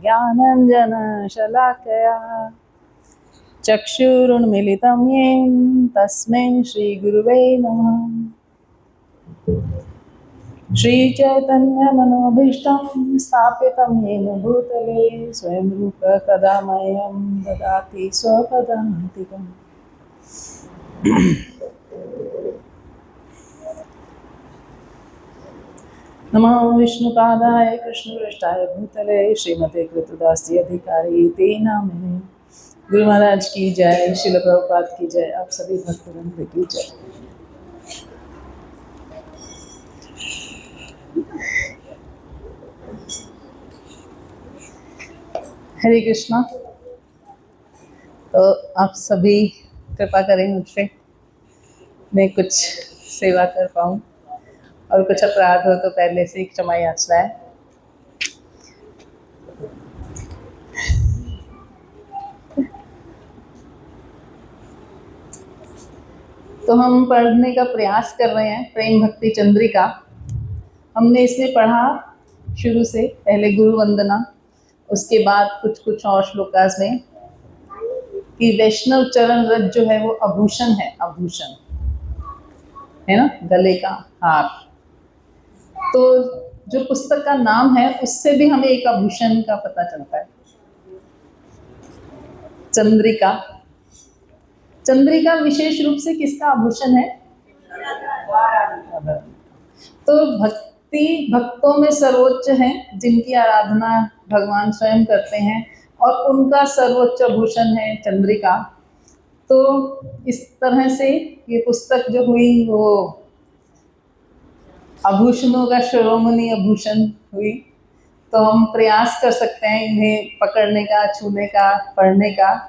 ज्ञानञ्जनशलाकया चक्षुरुन्मिलितं येन तस्मै श्रीगुरुवे नमः। श्रीचैतन्यमनोभीष्टं स्थापितं येन भूतले स्वयं रूप कदा मह्यं ददाति स्वपदान्तिकम्। नमो विष्णुपादाय कृष्णपृष्ठाय भूतले श्रीमते कृतदासी अधिकारी ते नामिने। गुरु महाराज की जय, शिल प्रभुपाद की जय, आप सभी भक्तवृंद की जय। हरे कृष्णा। तो आप सभी कृपा करें मुझ पे, मैं कुछ सेवा कर पाऊँ, और कुछ अपराध हो तो पहले से ही क्षमा याचना है। तो हम पढ़ने का प्रयास कर रहे हैं प्रेम भक्ति चंद्रिका। हमने इसमें पढ़ा शुरू से, पहले गुरु वंदना, उसके बाद कुछ कुछ और श्लोकास में कि वैष्णव चरण रज जो है वो आभूषण है, आभूषण है ना, गले का हार। तो जो पुस्तक का नाम है उससे भी हमें एक आभूषण का पता चलता है, चंद्रिका। चंद्रिका विशेष रूप से किसका आभूषण है? तो भक्तों में सर्वोच्च है, जिनकी आराधना भगवान स्वयं करते हैं, और उनका सर्वोच्च आभूषण है चंद्रिका। तो इस तरह से ये पुस्तक जो हुई वो आभूषणों का शिरोमणि आभूषण हुई। तो हम प्रयास कर सकते हैं इन्हें पकड़ने का, छूने का, पढ़ने का।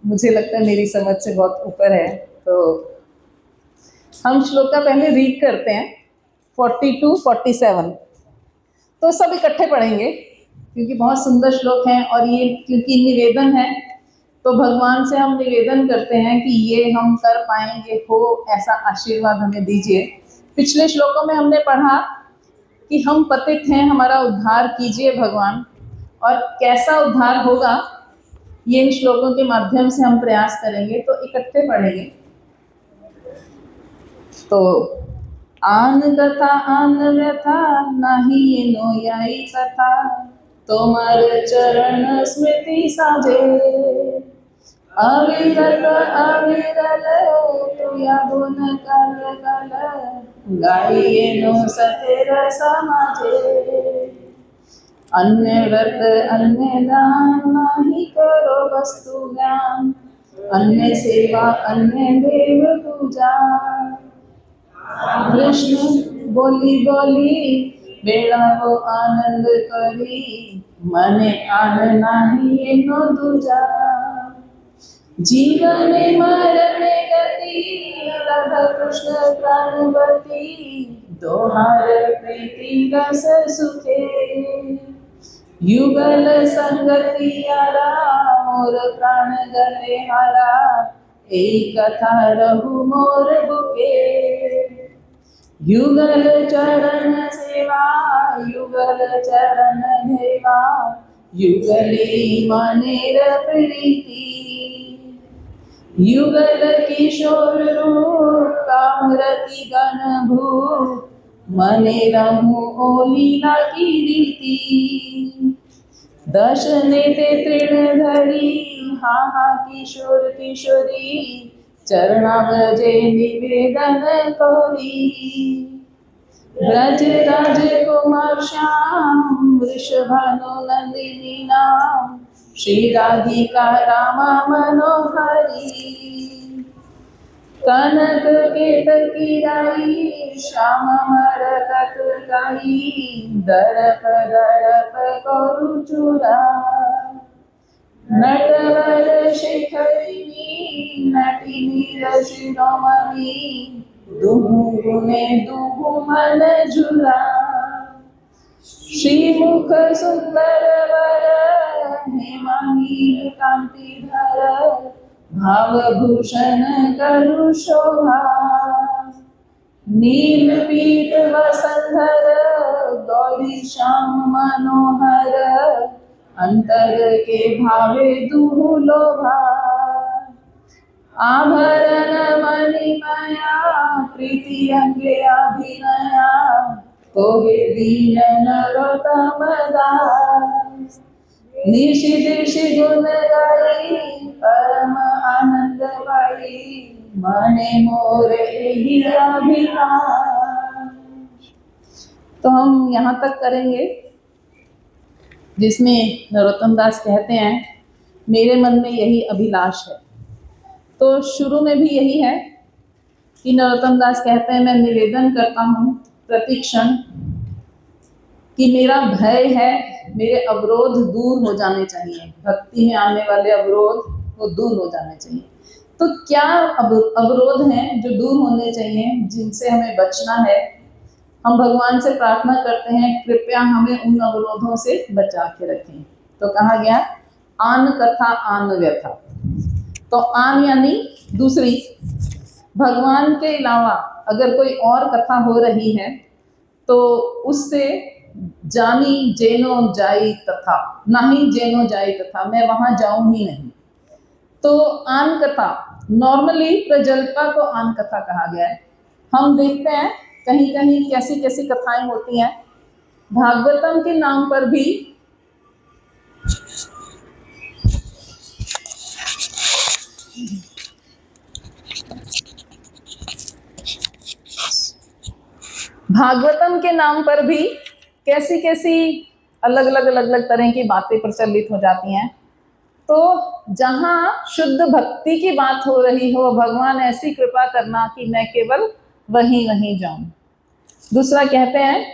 मुझे लगता है मेरी समझ से बहुत ऊपर है। तो हम श्लोक का पहले रीड करते हैं 42-47। तो सब इकट्ठे पढ़ेंगे क्योंकि बहुत सुंदर श्लोक हैं, और ये क्योंकि निवेदन है तो भगवान से हम निवेदन करते हैं कि ये हम कर पाएंगे, हो ऐसा आशीर्वाद हमें दीजिए। पिछले श्लोकों में हमने पढ़ा कि हम पतित हैं, हमारा उद्धार कीजिए भगवान, और कैसा उद्धार होगा ये इन श्लोकों के माध्यम से हम प्रयास करेंगे। तो इकट्ठे पढ़ेंगे। तो आन कथा आन व्यथा नहीं नो याई कथा, तोमर चरण स्मृति साजे, अविरत अविरल तो यादुन कल कल, गाइए नो सतेर समाजे। अन्य व्रत अन्य दान नहीं करो वस्तु ज्ञान, अन्य सेवा अन्य देव पूजा। कृष्ण बोली बोली बेड़ा वो आनंद करी, मने आन नाही नो दूजा। जीवन मरने गति राधा कृष्ण प्राणवती, दोहार प्रीति रस सुखे, युगल संगति यारा मोर प्राण गले हारा, एक कथा रहु मोर बुके। युगल चरण सेवा युगल चरण देवा, युगली मनेर प्रीति, युगल किशोर रूप कामरति गण भूप, मने रहूं ओ लीला की रीति। दश नेते तृण धरी हा हा किशोर किशोरी, चरणावजे निवेदन कोरी। ब्रज राज कुमार श्याम वृषभानु नंदिनी नाम, श्री राधिका रामा मनोहरी। कनक केतकी राई श्याम मरकत गाई, दरप दरप करु चूड़ा। नटवर शेखरिणी नटिनी शिरोमणि, दुहु गुणे दुहु मन झुरा। श्रीमुख सुंदर वर हेमांगी कांति धर, भावभूषण करु शोभा। नील पीत वसंधर गौरी श्याम मनोहर, अंतर के भावे दुहु लोभा, आभरण मणिमया प्रीति अंगे अभिनया, तोहे दीन नरोत्तम दास। निशि दिशि गुण गाई परम आनंद पाई, मने मोर एहि अभिलाष। तो हम यहाँ तक करेंगे जिसमें नरोत्तम दास कहते हैं मेरे मन में यही अभिलाष है। तो शुरू में भी यही है कि नरोत्तम दास कहते हैं मैं निवेदन करता हूँ प्रतिक्षण कि मेरा भय है, मेरे अवरोध दूर हो जाने चाहिए, भक्ति में आने वाले अवरोध वो दूर हो जाने चाहिए। तो क्या अवरोध हैं जो दूर होने चाहिए, जिनसे हमें बचना है? हम भगवान से प्रार्थना करते हैं कृपया हमें उन अवरोधों से बचा के रखें। तो कहा गया आन कथा आन व्यथा। तो आन यानी दूसरी, भगवान के अलावा अगर कोई और कथा हो रही है तो उससे जानी जेनो जाई तथा, नहीं जेनो जाई तथा, मैं वहां जाऊं ही नहीं। तो आन कथा, नॉर्मली प्रजल्पा को आन कथा कहा गया है। हम देखते हैं कहीं कहीं कैसी कैसी कथाएं होती हैं। भागवतम के नाम पर भी कैसी कैसी अलग अलग तरह की बातें प्रचलित हो जाती हैं। तो जहां शुद्ध भक्ति की बात हो रही हो, भगवान ऐसी कृपा करना कि मैं केवल वहीं वहीं जाऊं। दूसरा कहते हैं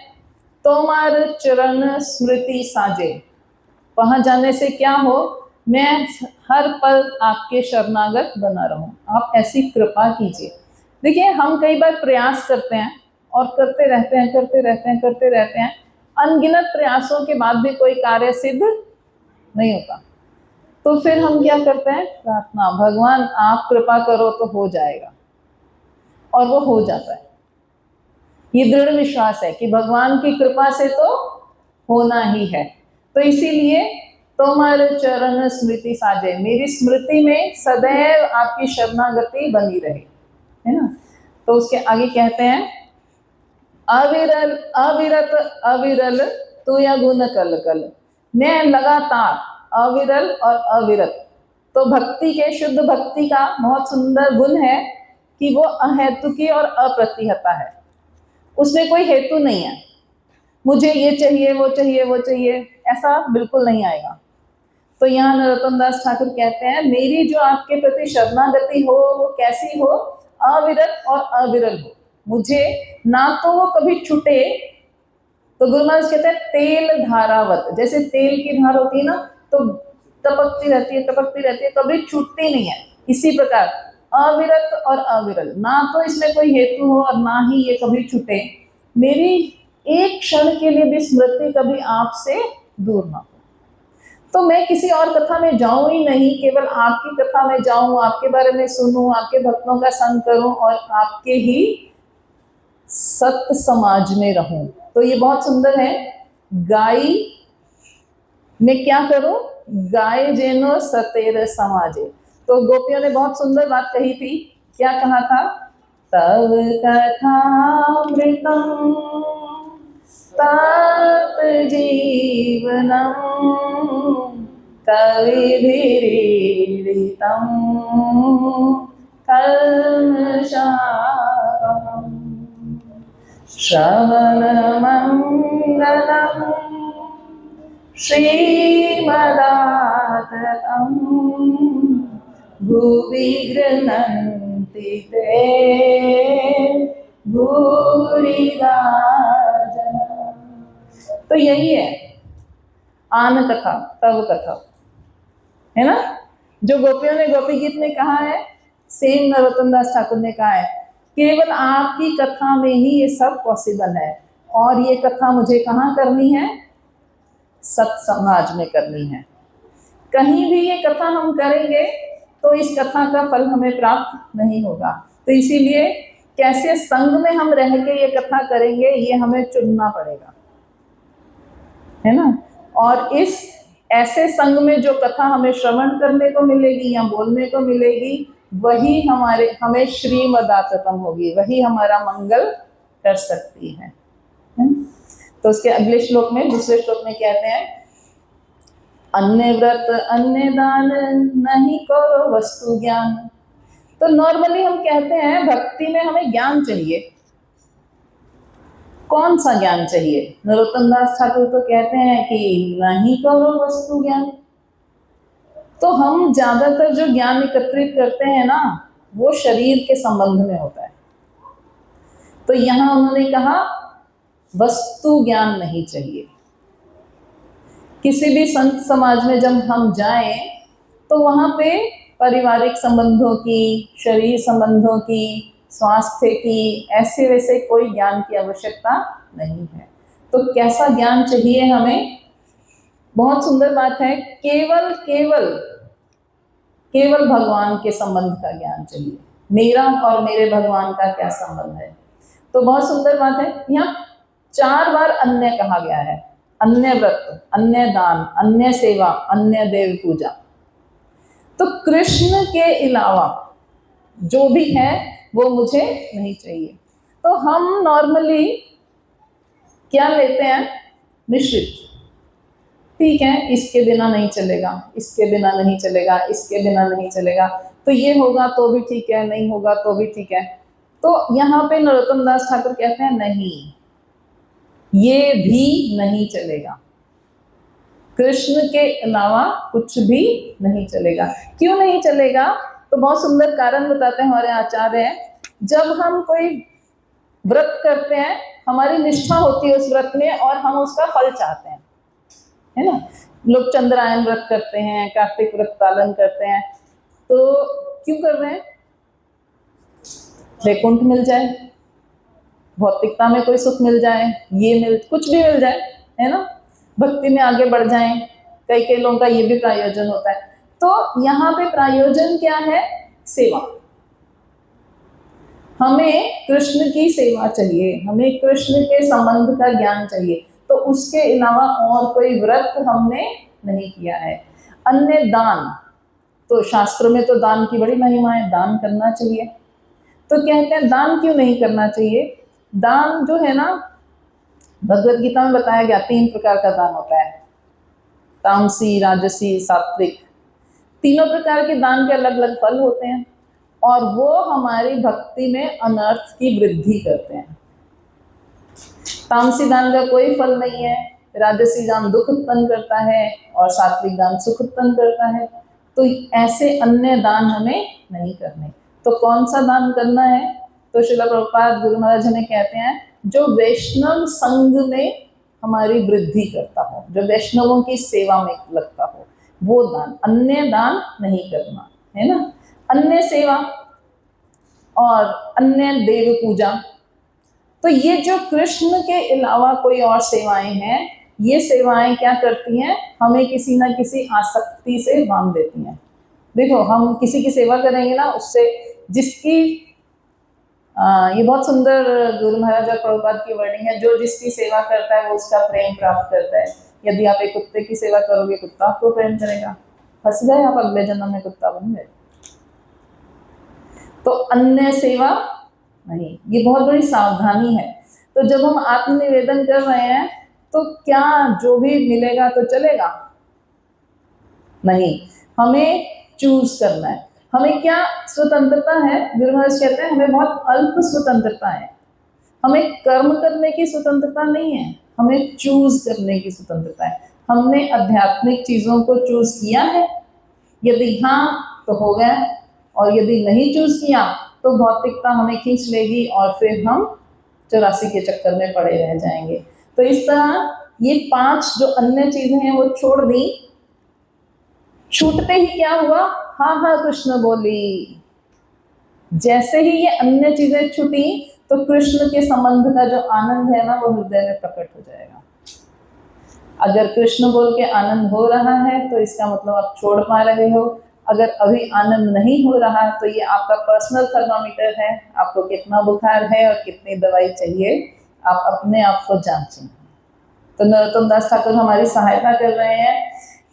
तोमार चरण स्मृति साजे, वहां जाने से क्या हो, मैं हर पल आपके शरणागत बना रहूं, आप ऐसी कृपा कीजिए। देखिए हम कई बार प्रयास करते हैं और करते रहते हैं, अनगिनत प्रयासों के बाद भी कोई कार्य सिद्ध नहीं होता। तो फिर हम क्या करते हैं, प्रार्थना, भगवान आप कृपा करो तो हो जाएगा, और वो हो जाता है। ये दृढ़ विश्वास है कि भगवान की कृपा से तो होना ही है। तो इसीलिए तोमर चरण स्मृति साजे, मेरी स्मृति में सदैव आपकी शरणागति बनी रहे, है ना। तो उसके आगे कहते हैं अविरल अविरत अविरल तू या गुण कल कल, मैं लगातार अविरल और अविरत। तो भक्ति के, शुद्ध भक्ति का बहुत सुंदर गुण है कि वो अहेतुकी और अप्रतिहता है, उसमें कोई हेतु नहीं है, मुझे ये चाहिए वो चाहिए वो चाहिए, ऐसा बिल्कुल नहीं आएगा। तो यहाँ नरोत्तम दास ठाकुर कहते हैं मेरी जो आपके प्रति शरणागति हो वो कैसी हो, अविरत और अविरल हो, मुझे ना तो वो कभी छूटे। तो गुरु महाराज कहते हैं तेल धारावत, जैसे तेल की धार होती है ना, तो टपकती रहती है, कभी छूटती नहीं है, इसी प्रकार अविरत और अविरल, ना तो इसमें कोई हेतु हो और ना ही ये कभी छूटे। मेरी एक क्षण के लिए भी स्मृति कभी आपसे दूर ना हो। तो मैं किसी और कथा में जाऊं ही नहीं, केवल आपकी कथा में जाऊं, आपके बारे में सुनूं, आपके भक्तों का संग करूं और आपके ही सत्य समाज में रहूं। तो ये बहुत सुंदर है। गाई मैं क्या करूं, गाय जेनो सतेर समाजे। तो गोपियों ने बहुत सुंदर बात कही थी, क्या कहा था, तव कथामृतम तत् जीवनम कविभिरीडितम कल्मषापहम् श्रवणमङ्गलम् श्रीमदाततं भुवि गृह्णन्ति ते भूरिदा जना। तो यही है आन कथा तव कथा, है ना, जो गोपियों ने गोपी गीत में कहा है, सेम नरोत्तम दास ठाकुर ने कहा है, केवल आपकी कथा में ही ये सब पॉसिबल है। और ये कथा मुझे कहाँ करनी है, सत समाज में करनी है। कहीं भी ये कथा हम करेंगे तो इस कथा का फल हमें प्राप्त नहीं होगा। तो इसीलिए कैसे संग में हम रह के ये कथा करेंगे, ये हमें चुनना पड़ेगा, है ना। और इस ऐसे संग में जो कथा हमें श्रवण करने को मिलेगी या बोलने को मिलेगी, वही हमें श्रीमदाततम होगी, वही हमारा मंगल कर सकती है। तो उसके अगले श्लोक में, दूसरे श्लोक में कहते हैं, अन्य व्रत अन्य दान नहीं करो वस्तु ज्ञान। तो नॉर्मली हम कहते हैं भक्ति में हमें ज्ञान चाहिए। कौन सा ज्ञान चाहिए? नरोत्तम दास ठाकुर तो कहते हैं कि नहीं करो वस्तु ज्ञान। तो हम ज्यादातर जो ज्ञान एकत्रित करते हैं ना, वो शरीर के संबंध में होता है। तो यहां उन्होंने कहा वस्तु ज्ञान नहीं चाहिए। किसी भी संत समाज में जब हम जाएं तो वहां पे पारिवारिक संबंधों की, शरीर संबंधों की, स्वास्थ्य की, ऐसे वैसे कोई ज्ञान की आवश्यकता नहीं है। तो कैसा ज्ञान चाहिए हमें? बहुत सुंदर बात है, केवल केवल केवल भगवान के संबंध का ज्ञान चाहिए। मेरा और मेरे भगवान का क्या संबंध है? तो बहुत सुंदर बात है। यहाँ 4 बार अन्य कहा गया है। अन्य व्रत, अन्य दान, अन्य सेवा, अन्य देव पूजा। तो कृष्ण के अलावा जो भी है वो मुझे नहीं चाहिए। तो हम नॉर्मली क्या लेते हैं? मिश्रित। ठीक है, इसके बिना नहीं चलेगा, इसके बिना नहीं चलेगा, इसके बिना नहीं चलेगा, तो ये होगा तो भी ठीक है, नहीं होगा तो भी ठीक है। तो यहाँ पे नरोत्तम दास ठाकुर कहते हैं नहीं, ये भी नहीं चलेगा। कृष्ण के अलावा कुछ भी नहीं चलेगा। क्यों नहीं चलेगा? तो बहुत सुंदर कारण बताते हैं हमारे आचार्य। जब हम कोई व्रत करते हैं, हमारी निष्ठा होती है उस व्रत में और हम उसका फल चाहते हैं, है ना। लोग चंद्रायन व्रत करते हैं, कार्तिक व्रत पालन करते हैं, तो क्यों कर रहे हैं? वैकुंठ मिल जाए, भौतिकता में कोई सुख मिल जाए, कुछ भी मिल जाए, है ना, भक्ति में आगे बढ़ जाएं। कई कई लोगों का ये भी प्रायोजन होता है। तो यहाँ पे प्रायोजन क्या है? सेवा। हमें कृष्ण की सेवा चाहिए, हमें कृष्ण के संबंध का ज्ञान चाहिए। तो उसके अलावा और कोई व्रत हमने नहीं किया है। अन्य दान, तो शास्त्रों में तो दान की बड़ी महिमा है, दान करना चाहिए। तो कहते हैं दान क्यों नहीं करना चाहिए? दान जो है ना, भगवत गीता में बताया गया 3 प्रकार का दान होता है, तामसी, राजसी, सात्विक। तीनों प्रकार के दान के अलग अलग फल होते हैं और वो हमारी भक्ति में अनर्थ की वृद्धि करते हैं। तामसी दान का कोई फल नहीं है, राजसी दान दुख उत्पन्न करता है और सात्विक दान सुख उत्पन्न करता है। तो ऐसे अन्य दान हमें नहीं करने। तो कौन सा दान करना है? तो श्रील प्रभुपाद गुरु महाराज हमें कहते हैं, जो वैष्णव संघ में हमारी वृद्धि करता हो, जो वैष्णवों की सेवा में लगता हो, वो दान। अन्य दान नहीं करना, है ना। अन्य सेवा और अन्य देव पूजा, तो ये जो कृष्ण के अलावा कोई और सेवाएं हैं, ये सेवाएं क्या करती हैं? हमें किसी ना किसी आसक्ति से बांध देती हैं। देखो, हम किसी की सेवा करेंगे ना, उससे जिसकी ये बहुत सुंदर गुरु महाराज और प्रभुपाद की वर्डिंग है, जो जिसकी सेवा करता है वो उसका प्रेम प्राप्त करता है। यदि आप एक कुत्ते की सेवा करोगे, कुत्ता आपको प्रेम करेगा। फंस गए आप, अगले जन्म में कुत्ता बन गए। तो अन्य सेवा नहीं, ये बहुत बड़ी सावधानी है। तो जब हम आत्मनिवेदन कर रहे हैं, तो क्या जो भी मिलेगा तो चलेगा? नहीं, हमें चूज करना है। हमें क्या स्वतंत्रता है? गुरु महाराज कहते हैं हमें बहुत अल्प स्वतंत्रता है। हमें कर्म करने की स्वतंत्रता नहीं है, हमें चूज करने की स्वतंत्रता है। हमने आध्यात्मिक चीजों को चूज किया है, यदि हाँ तो हो गया, और यदि नहीं चूज किया तो भौतिकता हमें खींच लेगी और फिर हम 84 के चक्कर में पड़े रह जाएंगे। तो इस तरह ये 5 जो अन्य चीजें हैं वो छोड़ दी। छूटते ही क्या हुआ? हाँ हाँ कृष्ण बोली। जैसे ही ये अन्य चीजें छूटी तो कृष्ण के संबंध का जो आनंद है ना, वो हृदय में प्रकट हो जाएगा। अगर कृष्ण बोल के आनंद हो रहा है तो इसका मतलब आप छोड़ पा रहे हो। अगर अभी आनंद नहीं हो रहा है तो ये आपका पर्सनल थर्मामीटर है, आपको कितना बुखार है और कितनी दवाई चाहिए, आप अपने आप को जांचें। तो नरोत्तम दास ठाकुर हमारी सहायता कर रहे हैं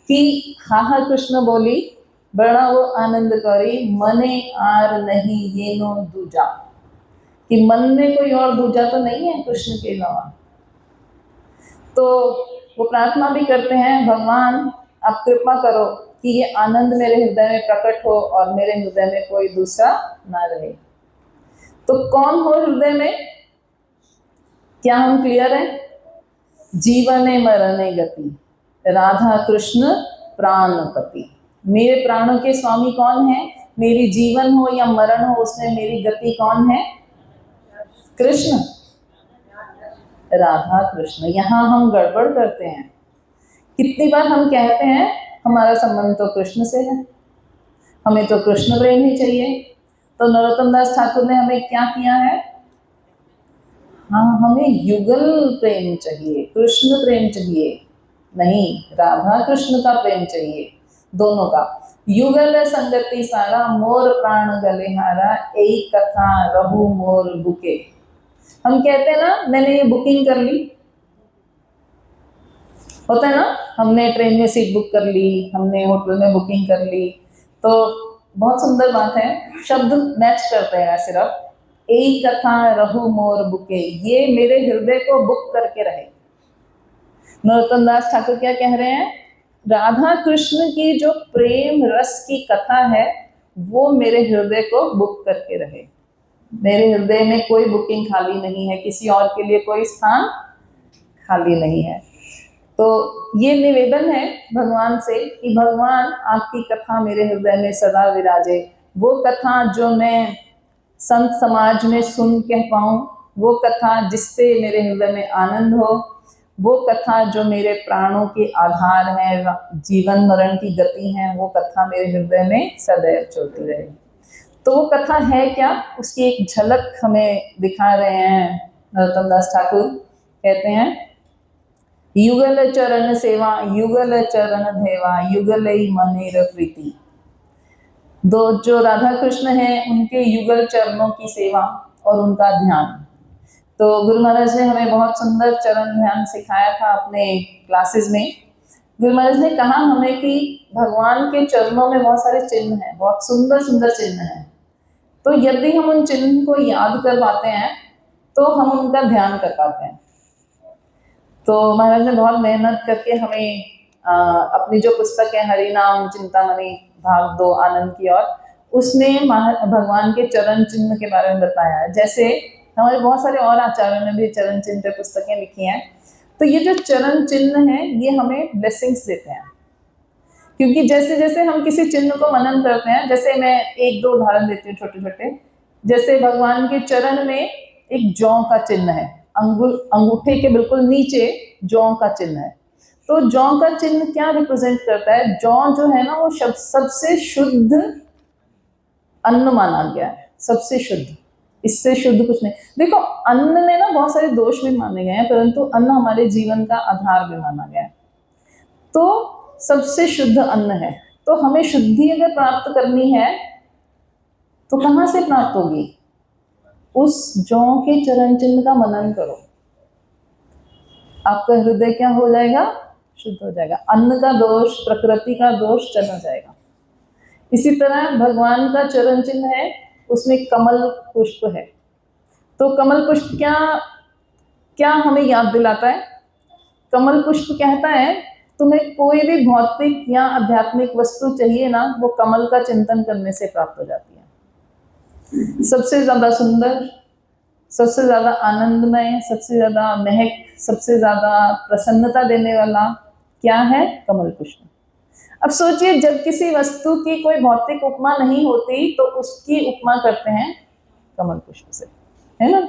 कि हा हा कृष्ण बोली बड़ा वो आनंद करी मने आर नहीं ये नो दूजा, कि मन में कोई और दूजा तो नहीं है कृष्ण के अलावा। तो वो प्रार्थना भी करते हैं, भगवान आप कृपा करो कि ये आनंद मेरे हृदय में प्रकट हो और मेरे हृदय में कोई दूसरा ना रहे। तो कौन हो हृदय में, क्या हम क्लियर है? जीवने मरने गति राधा कृष्ण प्राणपति। मेरे प्राणों के स्वामी कौन है? मेरी जीवन हो या मरण हो उसमें मेरी गति कौन है? कृष्ण, राधा कृष्ण। यहाँ हम गड़बड़ करते हैं। कितनी बार हम कहते हैं हमारा संबंध तो कृष्ण से है, हमें तो कृष्ण प्रेम ही चाहिए। तो नरोत्तम दास ठाकुर ने हमें क्या किया है? हाँ, हमें युगल प्रेम चाहिए, कृष्ण प्रेम चाहिए नहीं, राधा कृष्ण का प्रेम चाहिए, दोनों का। युगल संगति सारा मोर प्राण गलेहारा एक कथा रहू मोर बुके। हम कहते हैं ना मैंने ये बुकिंग कर ली, होता है ना, हमने ट्रेन में सीट बुक कर ली, हमने होटल में बुकिंग कर ली, तो बहुत सुंदर बात है, शब्द मैच करते हैं सिर्फ। एक कथा रहू मोर बुके, ये मेरे हृदय को बुक करके रहे। नरोत्तम दास ठाकुर क्या कह रहे हैं? राधा कृष्ण की जो प्रेम रस की कथा है वो मेरे हृदय को बुक करके रहे। मेरे हृदय में कोई बुकिंग खाली नहीं है, किसी और के लिए कोई स्थान खाली नहीं है। तो ये निवेदन है भगवान से कि भगवान आपकी कथा मेरे हृदय में सदा विराजे। वो कथा जो मैं संत समाज में सुन कह पाऊं, वो कथा जिससे मेरे हृदय में आनंद हो, वो कथा जो मेरे प्राणों के आधार है, जीवन मरण की गति है, वो कथा मेरे हृदय में सदैव चलती रहे। तो वो कथा है क्या, उसकी एक झलक हमें दिखा रहे हैं नरोत्तम दास ठाकुर। कहते हैं युगल चरण सेवा युगल चरण धेवा युगल मनेर प्रीति। दो जो राधा कृष्ण है उनके युगल चरणों की सेवा और उनका ध्यान। तो गुरु महाराज ने हमें बहुत सुंदर चरण ध्यान सिखाया था अपने क्लासेस में। गुरु महाराज ने कहा हमें कि भगवान के चरणों में बहुत सारे चिन्ह हैं, बहुत सुंदर सुंदर चिन्ह हैं। तो यदि हम उन चिन्ह को याद कर पाते हैं तो हम उनका ध्यान कर पाते हैं। तो महाराज ने बहुत मेहनत करके हमें अपनी जो पुस्तक है हरिनाम चिंतामणि भाग 2 आनंद की ओर, उसमें भगवान के चरण चिन्ह के बारे में बताया है। जैसे हमारे बहुत सारे और आचार्यों ने भी चरण चिन्ह पे पुस्तकें लिखी हैं। तो ये जो चरण चिन्ह है ये हमें ब्लेसिंग्स देते हैं, क्योंकि जैसे जैसे हम किसी चिन्ह को मनन करते हैं, जैसे मैं एक दो उदाहरण देती हूँ छोटे छोटे। जैसे भगवान के चरण में एक जौ का चिन्ह है, अंगूठे के बिल्कुल नीचे जौ का चिन्ह है। तो जौ का चिन्ह क्या रिप्रेजेंट करता है? जौ जो है ना वो सबसे शुद्ध अन्न माना गया है, सबसे शुद्ध, इससे शुद्ध कुछ नहीं। देखो अन्न में ना बहुत सारे दोष भी माने गए हैं, परंतु अन्न हमारे जीवन का आधार भी माना गया है। तो सबसे शुद्ध अन्न है। तो हमें शुद्धि अगर प्राप्त करनी है तो कहाँ से प्राप्त होगी? उस जौ के चरण चिन्ह का मनन करो, आपका हृदय क्या हो जाएगा? शुद्ध हो जाएगा। अन्न का दोष, प्रकृति का दोष चला जाएगा। इसी तरह भगवान का चरण चिन्ह है, उसमें कमल पुष्प है। तो कमल पुष्प क्या क्या हमें याद दिलाता है? कमल पुष्प कहता है तुम्हें कोई भी भौतिक या आध्यात्मिक वस्तु चाहिए ना, वो कमल का चिंतन करने से प्राप्त हो जाती है। सबसे ज्यादा सुंदर, सबसे ज्यादा आनंदमय, सबसे ज्यादा महक, सबसे ज्यादा प्रसन्नता देने वाला क्या है? कमल पुष्प। अब सोचिए जब किसी वस्तु की कोई भौतिक उपमा नहीं होती तो उसकी उपमा करते हैं कमल पुष्प से, है ना?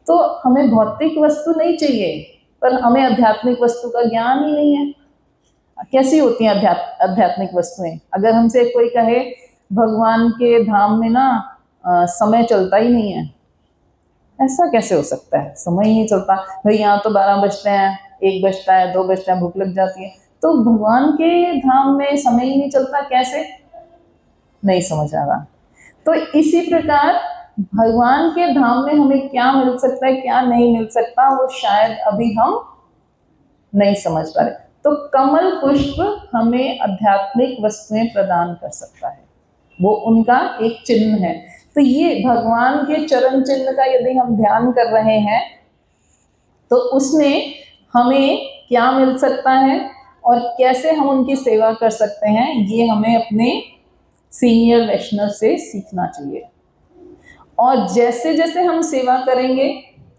तो हमें भौतिक वस्तु नहीं चाहिए, पर हमें आध्यात्मिक वस्तु का ज्ञान ही नहीं है। कैसी होती हैं आध्यात्मिक वस्तुएं? अगर हमसे कोई कहे भगवान के धाम में ना समय चलता ही नहीं है, ऐसा कैसे हो सकता है? समय ही नहीं चलता भाई, यहाँ तो 12 बजते हैं, 1 बजता है, 2 बजता है, भूख लग जाती है। तो भगवान के धाम में समय ही नहीं चलता, कैसे? नहीं समझ आ रहा। तो इसी प्रकार भगवान के धाम में हमें क्या मिल सकता है, क्या नहीं मिल सकता, वो शायद अभी हम नहीं समझ पा रहे। तो कमल पुष्प हमें आध्यात्मिक वस्तुएं प्रदान कर सकता है, वो उनका एक चिन्ह है। तो ये भगवान के चरण चिन्ह का यदि हम ध्यान कर रहे हैं तो उसमें हमें क्या मिल सकता है और कैसे हम उनकी सेवा कर सकते हैं, ये हमें अपने सीनियर वैष्णव से सीखना चाहिए। और जैसे जैसे हम सेवा करेंगे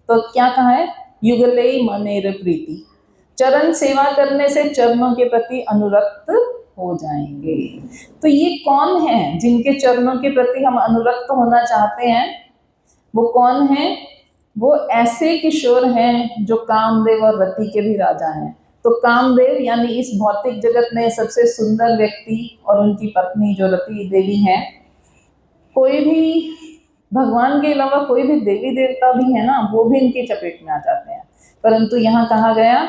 तो क्या कहा है, युगले मनेर प्रीति, चरण सेवा करने से चरणों के प्रति अनुरक्त हो जाएंगे। तो ये कौन है जिनके चरणों के प्रति हम अनुरक्त होना चाहते हैं? वो कौन है? वो ऐसे किशोर हैं जो कामदेव और रति के भी राजा हैं। तो कामदेव यानी इस भौतिक जगत में सबसे सुंदर व्यक्ति और उनकी पत्नी जो रति देवी हैं। कोई भी भगवान के अलावा कोई भी देवी देवता भी है ना, वो भी इनकी चपेट में आ जाते हैं। परंतु यहाँ कहा गया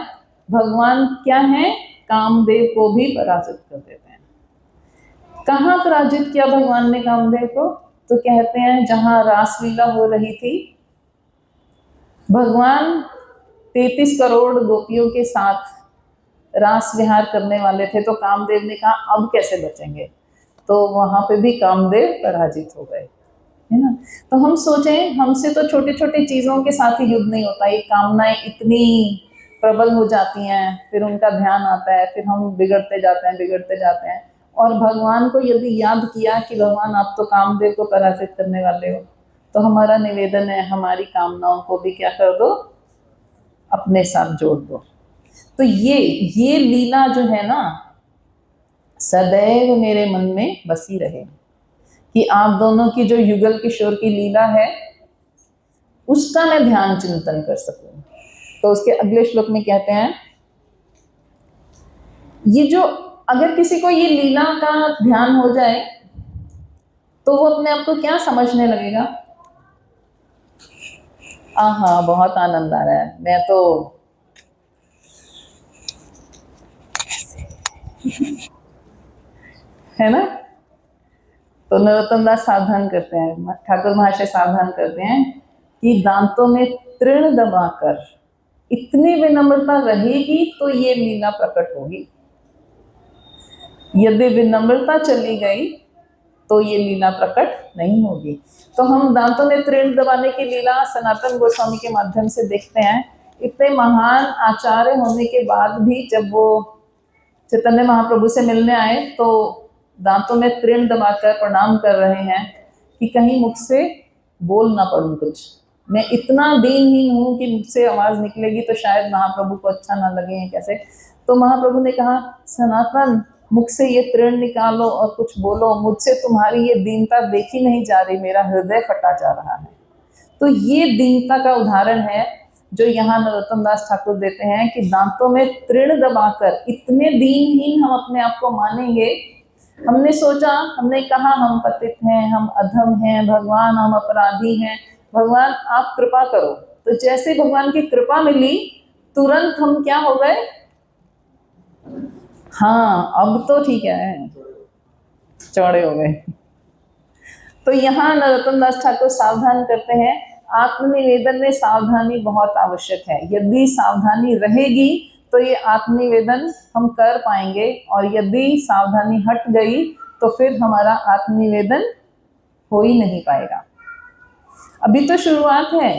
भगवान क्या है, कामदेव को भी पराजित कर देते हैं। कहाँ पराजित किया भगवान ने कामदेव को? तो कहते हैं जहां रासलीला हो रही थी, भगवान 33 करोड़ गोपियों के साथ रास विहार करने वाले थे, तो कामदेव ने कहा अब कैसे बचेंगे, तो वहां पे भी कामदेव पराजित हो गए, है ना। तो हम सोचें, हमसे तो छोटी छोटी चीजों के साथ ही युद्ध नहीं होता, ये कामनाएं इतनी प्रबल हो जाती हैं, फिर उनका ध्यान आता है, फिर हम बिगड़ते जाते हैं। और भगवान को यदि याद किया कि भगवान आप तो कामदेव को पराजित करने वाले हो, तो हमारा निवेदन है हमारी कामनाओं को भी क्या कर दो, अपने साथ जोड़ दो। तो ये लीला जो है ना, सदैव मेरे मन में बसी रहे कि आप दोनों की जो युगल किशोर की लीला है उसका मैं ध्यान चिंतन कर सकूं। तो उसके अगले श्लोक में कहते हैं, ये जो अगर किसी को ये लीला का ध्यान हो जाए तो वो अपने आप को क्या समझने लगेगा, आहा बहुत आनंद आ रहा है, मैं तो है ना। तो नरोत्तम दास सावधान करते हैं, ठाकुर महाशय सावधान करते हैं कि दांतों में तृण दबाकर इतनी विनम्रता रहेगी तो ये लीला प्रकट होगी, यदि विनम्रता चली गई तो ये लीला प्रकट नहीं होगी। तो हम दांतों में तृण दबाने की लीला सनातन गोस्वामी के माध्यम से देखते हैं। इतने महान आचार्य होने के बाद भी जब वो चैतन्य महाप्रभु से मिलने आए तो दांतों में तृण दबाकर प्रणाम कर रहे हैं कि कहीं मुझसे बोल ना पड़ूं कुछ, मैं इतना दीनहीन हूं कि मुझसे आवाज निकलेगी तो शायद महाप्रभु को अच्छा ना लगे कैसे। तो महाप्रभु ने कहा, सनातन मुझसे ये तृण निकालो और कुछ बोलो, मुझसे तुम्हारी ये दीनता देखी नहीं जा रही, मेरा हृदय फटा जा रहा है। तो ये दीनता का उदाहरण है जो यहाँ नरोत्तम दास ठाकुर देते हैं कि दांतों में तृण दबाकर इतने दीनहीन हम अपने आप को मानेंगे। हमने सोचा, हमने कहा हम पतित हैं, हम अधम हैं, भगवान हम अपराधी हैं, भगवान आप कृपा करो। तो जैसे भगवान की कृपा मिली तुरंत हम क्या हो गए, हाँ अब तो ठीक है, चौड़े हो गए। तो यहाँ नरोत्तम दास ठाकुर सावधान करते हैं, आत्मनिवेदन में सावधानी बहुत आवश्यक है। यदि सावधानी रहेगी तो ये आत्मनिवेदन हम कर पाएंगे, और यदि सावधानी हट गई तो फिर हमारा आत्मनिवेदन हो ही नहीं पाएगा। अभी तो शुरुआत है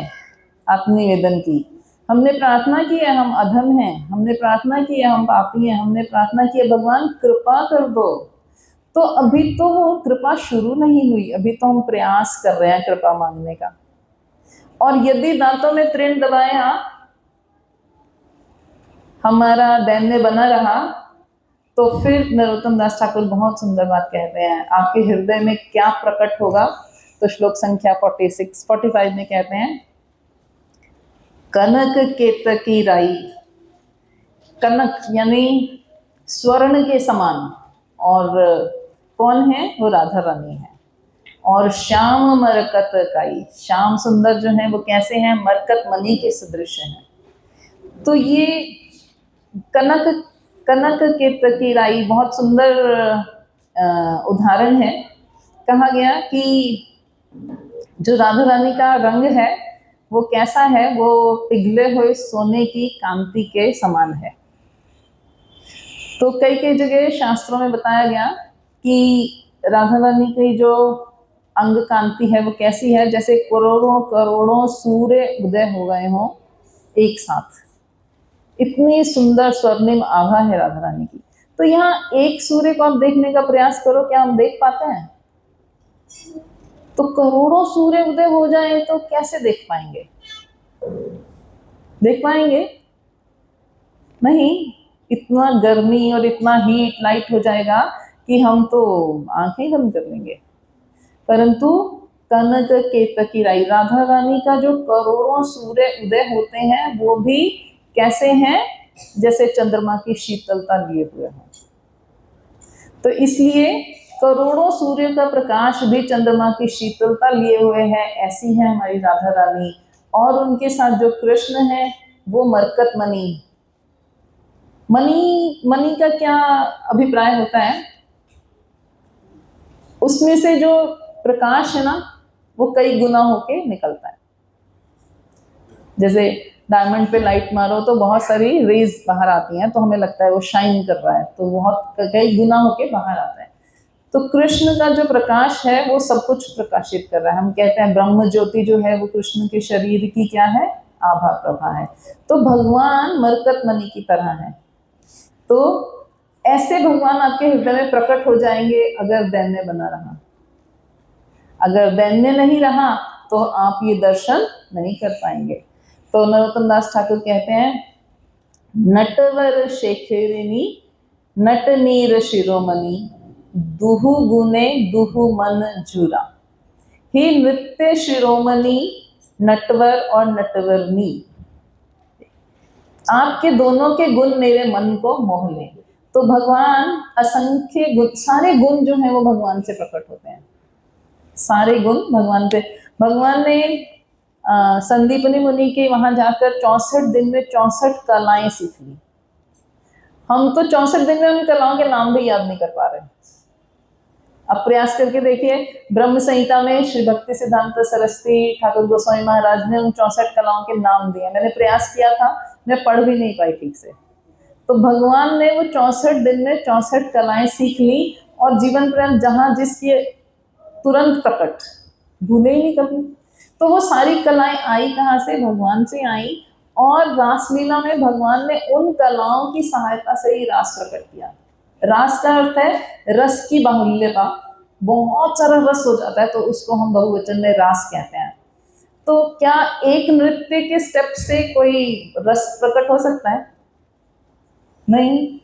आत्मनिवेदन की। हमने प्रार्थना की है हम अधम हैं, हमने प्रार्थना की है हम पापी हैं, हमने प्रार्थना की है भगवान कृपा कर दो। तो अभी तो वो कृपा शुरू नहीं हुई, अभी तो हम प्रयास कर रहे हैं कृपा मांगने का। और यदि दांतों में तृण दबाए हमारा दैन्य बना रहा तो फिर नरोत्तम दास ठाकुर बहुत सुंदर बात कहते हैं, आपके हृदय में क्या प्रकट होगा। तो श्लोक संख्या 45 में कहते हैं, कनक केतकी राई, कनक यानी स्वर्ण के समान, और कौन है, वो राधा रानी है। और श्याम मरकत काई, श्याम सुंदर जो है वो कैसे हैं, मरकत मणि के सदृश हैं। तो ये कनक केतकी राई बहुत सुंदर उदाहरण है। कहा गया कि जो राधा रानी का रंग है वो कैसा है, वो पिघले हुए सोने की कांति के समान है। तो कई कई जगह शास्त्रों में बताया गया कि राधा रानी की जो अंग कांति है वो कैसी है, जैसे करोड़ों करोड़ों सूर्य उदय हो गए हों एक साथ। इतनी सुंदर स्वर्णिम आभा है राधा रानी की। तो यहाँ एक सूर्य को आप देखने का प्रयास करो, क्या हम देख पाते हैं? तो करोड़ों सूर्य उदय हो जाए तो कैसे देख पाएंगे? देख पाएंगे नहीं। इतना गर्मी और इतना हीट लाइट हो जाएगा कि हम तो आंखें बंद कर लेंगे। परंतु कनक केतकी राई, राधा रानी का जो करोड़ों सूर्य उदय होते हैं वो भी कैसे हैं? जैसे चंद्रमा की शीतलता लिए हुए हैं। तो इसलिए करोड़ों सूर्य का प्रकाश भी चंद्रमा की शीतलता लिए हुए है, ऐसी है हमारी राधा रानी। और उनके साथ जो कृष्ण है वो मरकत मणि। मणि का क्या अभिप्राय होता है? उसमें से जो प्रकाश है ना वो कई गुना होके निकलता है। जैसे डायमंड पे लाइट मारो तो बहुत सारी रेज बाहर आती हैं, तो हमें लगता है वो शाइन कर रहा है, तो बहुत कई गुना होके बाहर आता है। तो कृष्ण का जो प्रकाश है वो सब कुछ प्रकाशित कर रहा है। हम कहते हैं ब्रह्म ज्योति जो है वो कृष्ण के शरीर की क्या है? आभा प्रभा है। तो भगवान मरकत मणि की तरह है। तो ऐसे भगवान आपके हृदय में प्रकट हो जाएंगे अगर दैन्य बना रहा। अगर दैन्य नहीं रहा तो आप ये दर्शन नहीं कर पाएंगे। तो नरोत्तम दास ठाकुर कहते हैं, नटवर शेखरिणी नट नीर शिरोमणि दुहु गुने दुहु मन जुरा। ही नृत्य शिरोमणि नटवर और नटवरनी। आपके दोनों के गुण मेरे मन को मोह ले। तो भगवान असंख्य गुण, सारे गुण जो हैं वो भगवान से प्रकट होते हैं। सारे गुण भगवान पे। भगवान ने संदीपनी मुनि के वहां जाकर 64 दिन में 64 कलाएं सीख ली। हम तो 64 दिन में उन कलाओं के नाम भी याद नहीं कर पा रहे। अब प्रयास करके देखिए, ब्रह्म संहिता में श्री भक्ति सिद्धांत सरस्वती ठाकुर गोस्वामी महाराज ने उन 64 कलाओं के नाम दिए। मैंने प्रयास किया था, मैं पढ़ भी नहीं पाई ठीक से। तो भगवान ने वो 64 दिन में 64 कलाएं सीख ली और जीवन पर्यंत जहां जिसकी तुरंत प्रकट, भूले ही नहीं कभी। तो वो सारी कलाएं आई कहाँ से? भगवान से आई। और रासलीला में भगवान ने उन कलाओं की सहायता से ही रास प्रकट किया। रास का अर्थ है रस की बाहुल्यता। बहुत सारा रस हो जाता है तो उसको हम बहुवचन में रास कहते हैं। तो क्या एक नृत्य के स्टेप से कोई रस प्रकट हो सकता है? नहीं।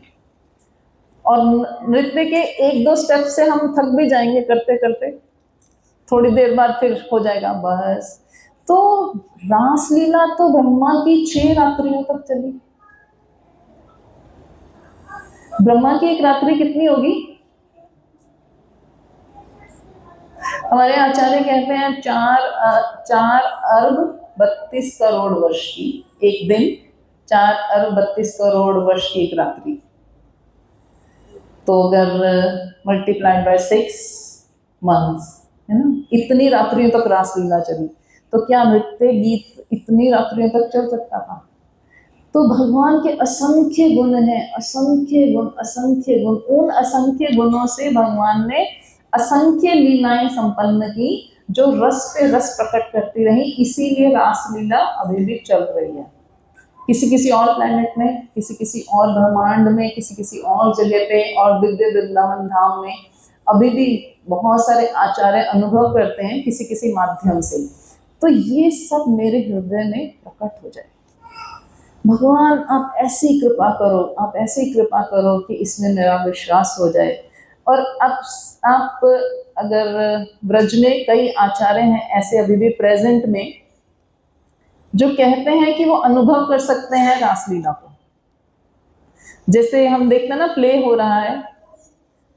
और नृत्य के एक दो स्टेप से हम थक भी जाएंगे करते करते, थोड़ी देर बाद फिर हो जाएगा बस। तो रासलीला तो ब्रह्मा की 6 रात्रियों तक चली। ब्रह्मा की एक रात्रि कितनी होगी? हमारे आचार्य कहते हैं 4 अरब 32 करोड़ वर्ष की एक दिन, 4 अरब 32 करोड़ वर्ष की एक रात्रि। तो अगर मल्टीप्लाइड बाय 6 मंथ्स है ना, इतनी रात्रियों तक रासलीला चली। तो क्या नृत्य गीत इतनी रात्रियों तक चल सकता था? तो भगवान के असंख्य गुण हैं, असंख्य गुण, असंख्य गुण। उन असंख्य गुणों से भगवान ने असंख्य लीलाएं संपन्न की जो रस पे रस प्रकट करती रही। इसीलिए रासलीला अभी भी चल रही है। किसी किसी और प्लेनेट में, किसी किसी और ब्रह्मांड में, किसी किसी और जगह पे और दिव्य वृंदावन धाम में अभी भी बहुत सारे आचार्य अनुभव करते हैं किसी किसी माध्यम से। तो ये सब मेरे हृदय में प्रकट हो जाए। भगवान आप ऐसी कृपा करो, आप ऐसी कृपा करो कि इसमें मेरा विश्वास हो जाए। और अब आप अगर ब्रज में कई आचार्य हैं ऐसे अभी भी प्रेजेंट में जो कहते हैं कि वो अनुभव कर सकते हैं रासलीला को। जैसे हम देखते हैं ना, प्ले हो रहा है,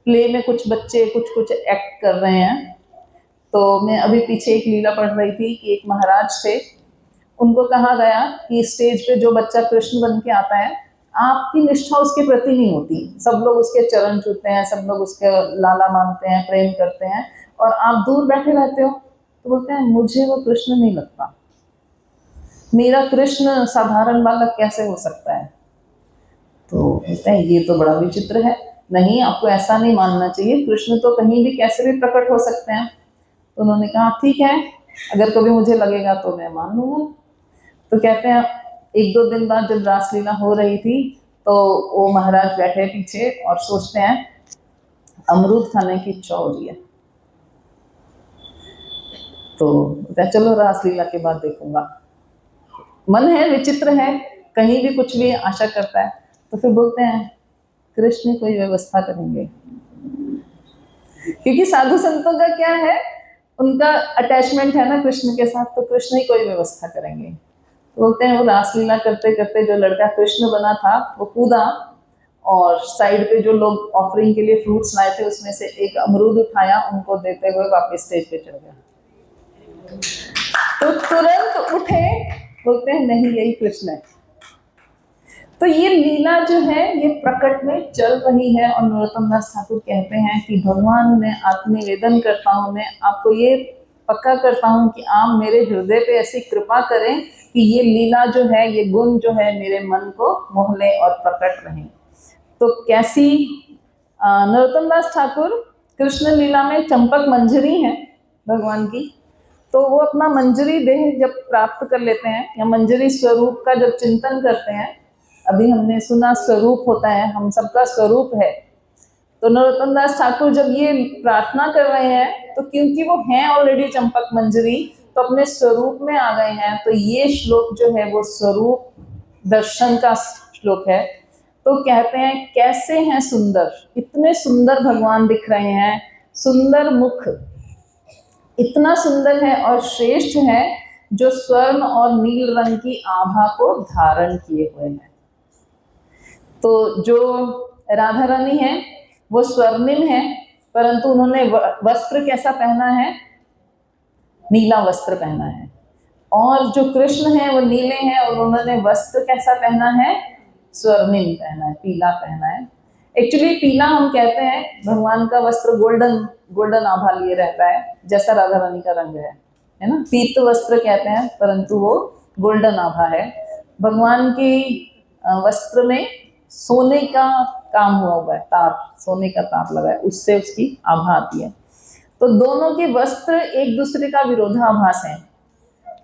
प्ले में कुछ बच्चे कुछ कुछ एक्ट कर रहे हैं। तो मैं अभी पीछे एक लीला पढ़ रही थी कि एक महाराज थे, उनको कहा गया कि स्टेज पे जो बच्चा कृष्ण बन के आता है, आपकी निष्ठा उसके प्रति नहीं होती। सब लोग उसके चरण छूते हैं, सब लोग उसके लाला मानते हैं, प्रेम करते हैं, और आप दूर बैठे रहते हो। तो बोलते हैं मुझे वो कृष्ण नहीं लगता, मेरा कृष्ण साधारण बालक कैसे हो सकता है। तो बोलते हैं ये तो बड़ा विचित्र है, नहीं आपको ऐसा नहीं मानना चाहिए, कृष्ण तो कहीं भी कैसे भी प्रकट हो सकते हैं। तो उन्होंने कहा ठीक है, अगर कभी मुझे लगेगा तो मैं मान लूंगा। तो कहते हैं एक दो दिन बाद जब रासलीला हो रही थी तो वो महाराज बैठे पीछे और सोचते हैं अमरूद खाने की इच्छा हो रही है। तो चलो रासलीला के बाद देखूंगा। मन है, विचित्र है, कहीं भी कुछ भी आशा करता है। तो फिर बोलते हैं कृष्ण कोई व्यवस्था करेंगे, क्योंकि साधु संतों का क्या है, उनका अटैचमेंट है ना कृष्ण के साथ, तो कृष्ण ही कोई व्यवस्था करेंगे। तो बोलते हैं वो रासलीला करते करते जो लड़का कृष्ण बना था वो कूदा और साइड पे जो लोग ऑफरिंग के लिए फ्रूट्स लाए थे उसमें से एक अमरूद उठाया, उनको देते हुए वापस स्टेज पे चढ़ गया। तो तुरंत उठे, बोलते हैं नहीं यही कृष्ण है। तो ये लीला जो है ये प्रकट में चल रही है और नरोत्तम दास ठाकुर कहते हैं कि भगवान मैं आत्मनिवेदन करता हूँ, मैं आपको ये पक्का करता हूँ कि आप मेरे हृदय पे ऐसी कृपा करें कि ये लीला जो है, ये गुण जो है मेरे मन को मोह ले और प्रकट रहे। तो कैसी नरोत्तम दास ठाकुर कृष्ण लीला में चंपक मंजरी है भगवान की, तो वो अपना मंजरी देह जब प्राप्त कर लेते हैं या मंजरी स्वरूप का जब चिंतन करते हैं, अभी हमने सुना स्वरूप होता है, हम सबका स्वरूप है। तो नरोत्तम दास ठाकुर जब ये प्रार्थना कर रहे हैं तो क्योंकि वो हैं ऑलरेडी चंपक मंजरी, तो अपने स्वरूप में आ गए हैं। तो ये श्लोक जो है वो स्वरूप दर्शन का श्लोक है। तो कहते हैं कैसे हैं सुंदर, इतने सुंदर भगवान दिख रहे हैं, सुंदर मुख इतना सुंदर है और श्रेष्ठ है जो स्वर्ण और नील रंग की आभा को धारण किए हुए हैं। तो जो राधा रानी है वो स्वर्णिम है, परंतु उन्होंने वस्त्र कैसा पहना है, नीला वस्त्र पहना है। और जो कृष्ण है वो नीले हैं और उन्होंने वस्त्र कैसा पहना है, स्वर्णिम पहना है, पीला पहना है। एक्चुअली पीला हम कहते हैं, भगवान का वस्त्र गोल्डन आभा लिए रहता है, जैसा राधा रानी का रंग है ना, पीत वस्त्र कहते हैं, परंतु वो गोल्डन आभा है। भगवान की वस्त्र में सोने का काम हुआ है, तार, सोने का तार लगा है, उससे उसकी आभा आती है। तो दोनों के वस्त्र एक दूसरे का विरोधाभास है।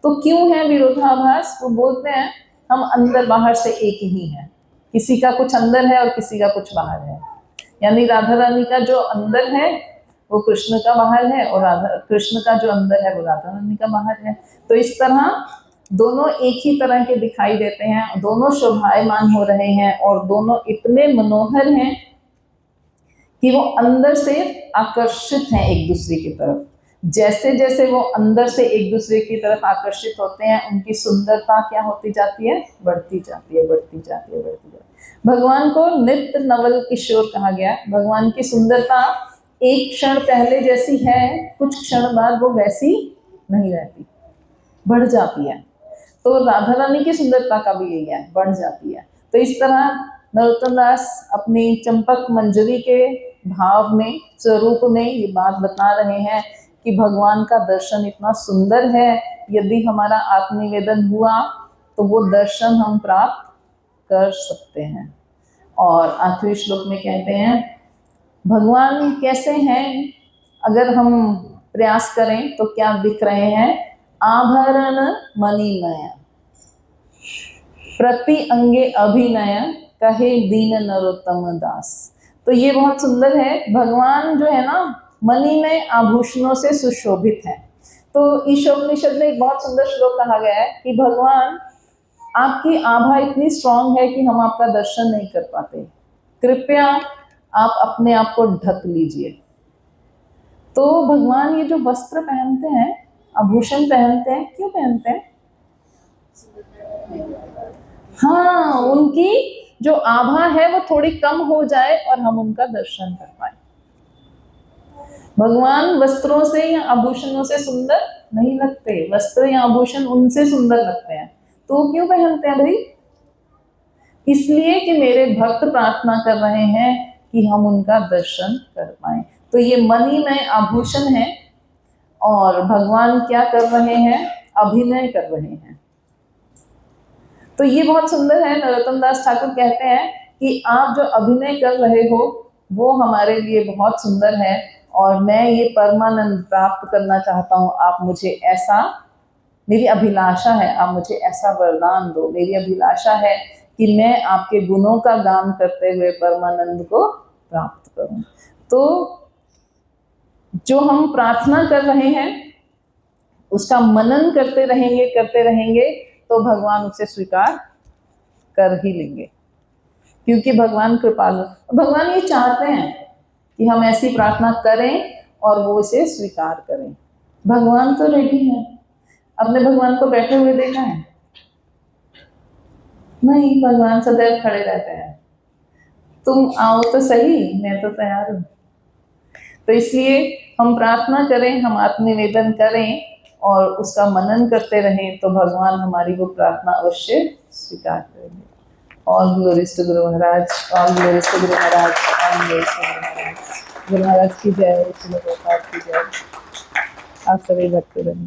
तो क्यों है विरोधाभास, वो बोलते हैं हम अंदर बाहर से एक ही हैं, किसी का कुछ अंदर है और किसी का कुछ बाहर है। यानी राधा रानी का जो अंदर है वो कृष्ण का बाहर है और कृष्ण का जो अंदर है वो राधा रानी का बाहर है। तो इस तरह दोनों एक ही तरह के दिखाई देते हैं, दोनों शोभायमान हो रहे हैं और दोनों इतने मनोहर हैं कि वो अंदर से आकर्षित हैं एक दूसरे की तरफ। जैसे जैसे वो अंदर से एक दूसरे की तरफ आकर्षित होते हैं, उनकी सुंदरता क्या होती जाती है, बढ़ती जाती है, बढ़ती जाती है, बढ़ती जाती है। भगवान को नित्य नवल किशोर कहा गया। भगवान की सुंदरता एक क्षण पहले जैसी है, कुछ क्षण बाद वो वैसी नहीं रहती, बढ़ जाती है। तो राधा रानी की सुंदरता का भी यही है, बढ़ जाती है। तो इस तरह नरोत्तम दास अपनी चंपक मंजरी के भाव में, स्वरूप में ये बात बता रहे हैं कि भगवान का दर्शन इतना सुंदर है, यदि हमारा आत्मनिवेदन हुआ तो वो दर्शन हम प्राप्त कर सकते हैं। और आखिरी श्लोक में कहते हैं भगवान कैसे हैं, अगर हम प्रयास करें तो क्या दिख रहे हैं, आभरण मणिमय प्रति अंगे अभिनय कहे दीन नरोत्तम दास। तो ये बहुत सुंदर है, भगवान जो है ना मणिमय आभूषणों से सुशोभित है। तो ईशोपनिषद में एक बहुत सुंदर श्लोक कहा गया है कि भगवान आपकी आभा इतनी स्ट्रांग है कि हम आपका दर्शन नहीं कर पाते, कृपया आप अपने आप को ढक लीजिए। तो भगवान ये जो वस्त्र पहनते हैं, आभूषण पहनते हैं, क्यों पहनते हैं, हाँ, उनकी जो आभा है वो थोड़ी कम हो जाए और हम उनका दर्शन कर पाए। भगवान वस्त्रों से या आभूषणों से सुंदर नहीं लगते, वस्त्र या आभूषण उनसे सुंदर लगते हैं। तो क्यों पहनते हैं भाई, इसलिए कि मेरे भक्त प्रार्थना कर रहे हैं कि हम उनका दर्शन कर पाए। तो ये मणिमय आभूषण है और भगवान क्या कर रहे हैं, अभिनय कर रहे हैं। तो ये बहुत सुंदर है। नरोत्तम दास ठाकुर कहते हैं कि आप जो अभिनय कर रहे हो वो हमारे लिए बहुत सुंदर है और मैं ये परमानंद प्राप्त करना चाहता हूँ। आप मुझे ऐसा, मेरी अभिलाषा है, आप मुझे ऐसा वरदान दो। मेरी अभिलाषा है कि मैं आपके गुणों का गान करते हुए परमानंद को प्राप्त करूं। तो जो हम प्रार्थना कर रहे हैं उसका मनन करते रहेंगे तो भगवान उसे स्वीकार कर ही लेंगे, क्योंकि भगवान कृपालु, भगवान ये चाहते हैं कि हम ऐसी प्रार्थना करें और वो इसे स्वीकार करें। भगवान तो रेडी है। अपने भगवान को बैठे हुए देखा है? नहीं, भगवान सदैव खड़े रहते हैं। तुम आओ तो सही, मैं तो तैयार हूं। तो इसलिए हम प्रार्थना करें, हम आत्मनिवेदन करें और उसका मनन करते रहें तो भगवान हमारी वो प्रार्थना अवश्य स्वीकार करेंगे। All glories to Guru Maharaj, all glories to Guru Maharaj, all glories to Guru Maharaj. Guru Maharaj की जय, श्री प्रभुपाद की जय। आप सभी भक्त बनिए।